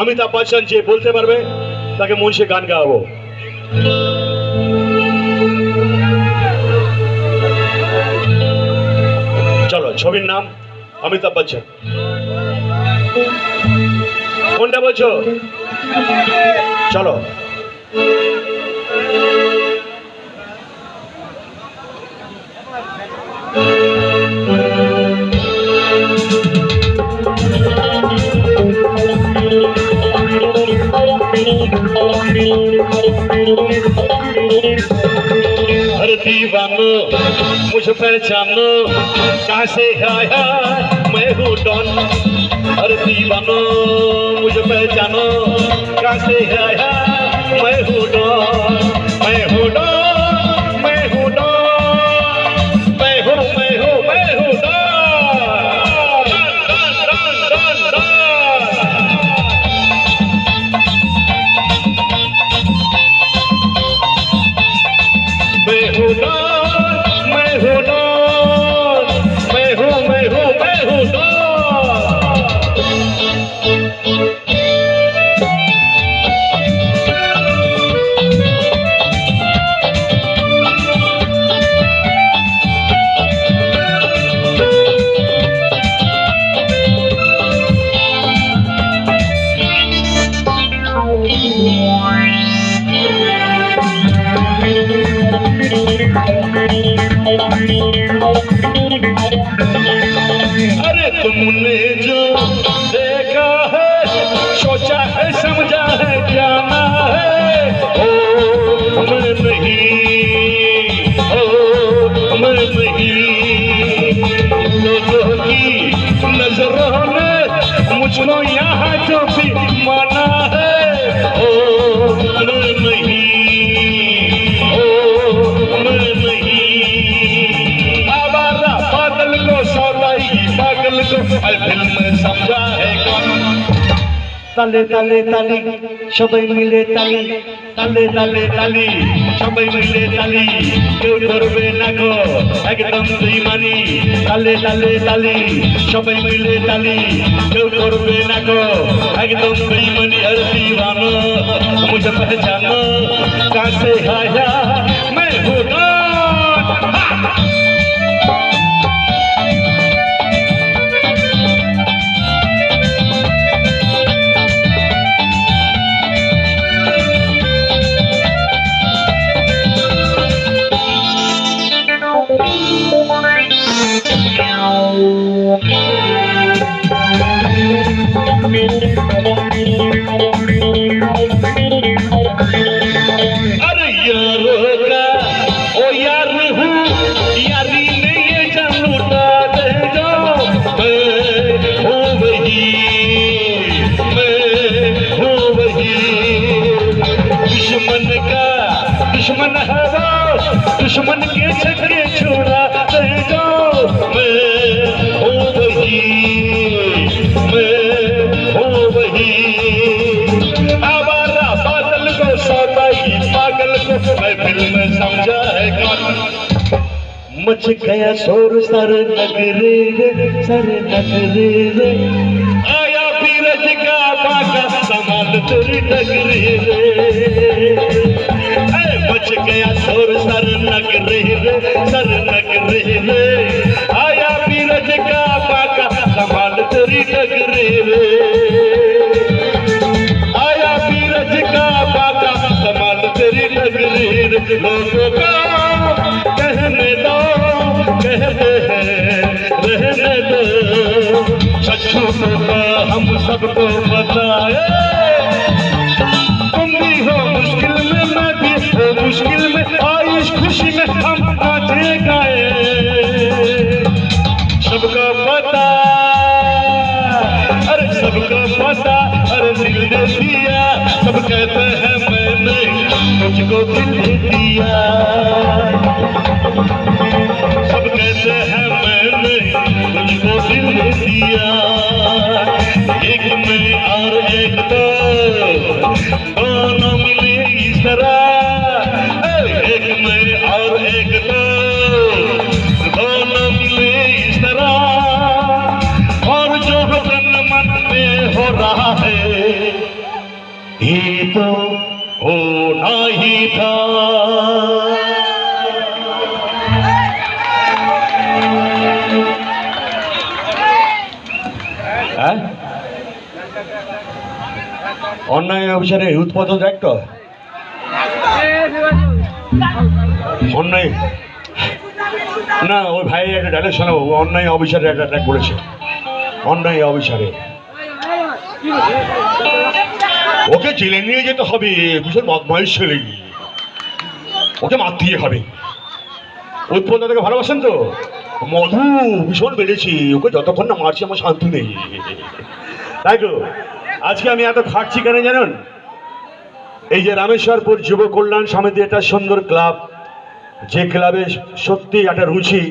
অমিতাভ বচ্চন যে বলতে পারবে তাকে মঞ্চে গান গাওয়াবো। চলো, ছবির নাম অমিতাভ বচ্চন। কোনটা বলছো? চলো। हर दीवानो मुझे पहचानो, कहाँ से आया मैं हूँ डॉन। हर दीवानो मुझे पहचानो, कहाँ से आया मैं हूँ डॉन। मैं हूँ डॉन, मैं हूँ डॉन, मैं हूँ मैं हूँ मैं हूँ डॉन, डॉन डॉन डॉन डॉन। मैं हूँ डॉन, मैं हूँ डॉन, मैं हूँ मैं हूँ मैं हूँ डॉन। अरे तुमने जो देखा है, सोचा है, समझा है, जाना है, ओ मैं नहीं, ओ मैं नहीं। लोगों की नजरों ने मुझको यहाँ जो भी माना है, ओ मैं नहीं, ओ मैं नहीं। आवारा बादल को सौदाई पागल को फिल्म समझा है कौन। ताले ताले ताली সবাই মিলে তালি, তালে তালে তালি সবাই মিলে তালি, কেউ করবে না গো একদম বেঈমানি। তালে তালে তালি সবাই মিলে তালি, কেউ করবে না গো একদম বেঈমানি। हर दीवानो मुझे पहचानो, कहाँ से आया मैं हूँ डॉन। अरे यारों का ओ यार हूँ, यारी ने ये जान लूटा दे जो। मैं हूँ वही, मैं हूँ वही। दुश्मन का दुश्मन है वो, दुश्मन के छक्के छुड़ा दे जो। मैं हूँ वही, मैं हूँ वही। आवारा बादल को सौदाई पागल को मैं फिल्म समझा है कौन। मच गया शोर सर नगरे रे, सर नगरे रे। आया बीरज का बाका संभाल तेरी नगरी रे। मच गया शोर सर नगरे रे, सर नगरे रे। आया बीरज का बाका संभाल तेरी नगरी रे। आया बीरज का बाका संभाल तेरी नगरी रे। लोगों का कहने दो, कहते हैं रहने दो, सच्चू को हम सबको बताए। तुम भी हो मुश्किल में, मैं भी हो मुश्किल में, और इस खुशी में हम नाचे गाए। सबको पता, अरे सबको पता, अरे दिल दे दिया। सब कहते हैं मैंने मुझको दिल दे दिया। सब कहते हैं मैंने मुझको दिल दे दिया। एक मैं और एक तो दोनों मिले इस तरह। एक मैं और एक तो दोनों मिले इस तरह। और जो तन मन में हो रहा है ये तो होना ही था। অন্যায় অফিসারের উৎপাদন ডাইরেক্টর অন্যায় না, ওই ভাই একটা ডায়লগ শোনাবো। অন্যায় অফিসারের একটা ট্র্যাক বলেছে, অন্যায় অফিসারে ওকে জেলে নিয়ে যেতে হবে, ভীষণ বদমাইশ ছেলে, ওকে মারতেই হবে। উৎপন্ন তাকে ভালোবাসেন তো, মধু ভীষণ বেড়েছি, ওকে যতক্ষণ না মারছি আমার শান্তি নেই। তাই তো আজকে আমি এত খাটছি কেন জানেন? এই যে রামেশ্বরপুর যুব কল্যাণ সমিতি একটা সুন্দর ক্লাব, যে ক্লাবে সত্যি একটা রুচি।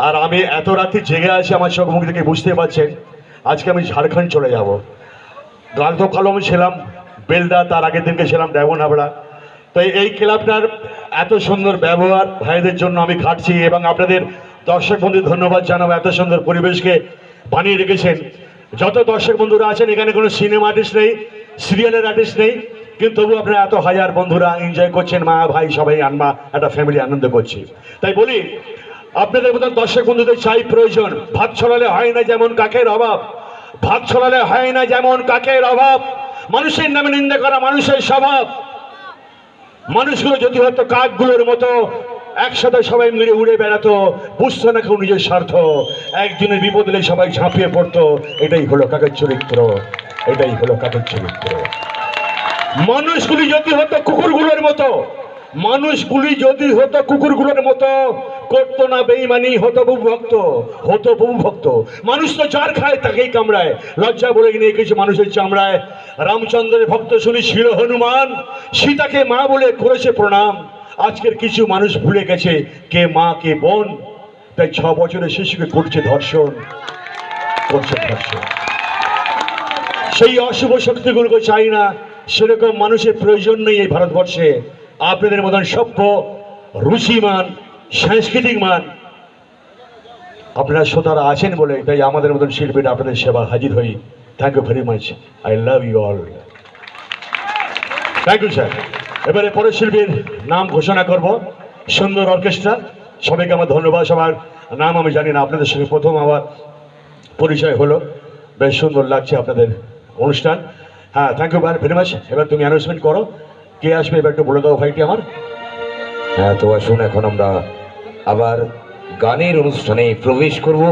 আর আমি এত রাত্রি জেগে আছি, আমার চোখ মুখ থেকে বুঝতে পারছেন। আজকে আমি ঝাড়খণ্ড চলে যাব। গতকাল আমি ছিলাম বেলদা, তার আগের দিনকে ছিলাম ড্যামন হাবড়া। তো এই ক্লাবটার এত সুন্দর ব্যবহার ভাইদের জন্য আমি খাটছি, এবং আপনাদের দর্শক বন্ধু ধন্যবাদ জানাবো, এত সুন্দর পরিবেশকে বানিয়ে রেখেছেন। যত দর্শক বন্ধুরা আছেন, এখানে কোনো সিনেমা আর্টিস্ট নেই, সিরিয়ালের আর্টিস্ট নেই, কিন্তু তবু আপনারা এত হাজার বন্ধুরা এনজয় করছেন, মা ভাই সবাই আনমা একটা ফ্যামিলি আনন্দ করছি। তাই বলি আপনাদের মতন দর্শক বন্ধুদের চাই প্রয়োজন। ভাত ছড়ালে হয় না যেমন কাকের অভাব, ভাত ছড়ালে হয় না যেমন কাকের অভাব, মানুষের নামে নিন্দা করা মানুষের স্বভাব। মানুষগুলো যদি হতো কাকগুলোর মতো, একসাথে সবাই মিলে উড়ে বেড়াতো, বুঝতো না কেউ নিজের স্বার্থ, একজনের বিপদ এলে সবাই ঝাঁপিয়ে পড়তো। এটাই হলো কাকের চরিত্র, এটাই হলো কাকের চরিত্র। মানুষগুলি যদি হতো কুকুরগুলোর মতো, মানুষগুলি যদি হতো কুকুরগুলোর মতো, করতো না বেঈমানি, হতো বহু ভক্ত, হতো বহু ভক্ত। মানুষ তো যার খায় তাকেই কামড়ায়, লজ্জা বলে নিয়ে কিছু মানুষের চামড়ায়। রামচন্দ্রের ভক্ত শুনি ছিল হনুমান, সীতাকে মা বলে করেছে প্রণাম। আজকের কিছু মানুষ ভুলে গেছে কে মা কে বোন, তাই 6 বছরের শিশুকে করছে ধর্ষণ, করছে ধর্ষণ। সেই অশুভ শক্তিগুলোকে চাই না, সেরকম মানুষের প্রয়োজন নেই এই ভারতবর্ষে। আপনাদের মতন সভ্য, রুচিমান, সাংস্কৃতিক মান আপনারা শ্রোতারা আছেন বলে, তাই আমাদের মতন শিল্পীরা আপনাদের সেবা হাজির হই। Thank you very much, I love you all. Thank you sir. এবারে পরের শিল্পীর নাম ঘোষণা করব। সুন্দর অর্কেস্ট্রা, সবাইকে আমার ধন্যবাদ। সবার নাম আমি জানি না, আপনাদের সঙ্গে প্রথম আমার পরিচয় হলো, বেশ সুন্দর লাগছে আপনাদের অনুষ্ঠান। হ্যাঁ, থ্যাংক ইউ ভেরি মাচ। এবার তুমি অ্যানাউন্সমেন্ট করো, কে আসবে এবার একটু বলে দাও ভাইটি আমার। হ্যাঁ, তো আসুন এখন আমরা আবার গানের অনুষ্ঠানে প্রবেশ করব।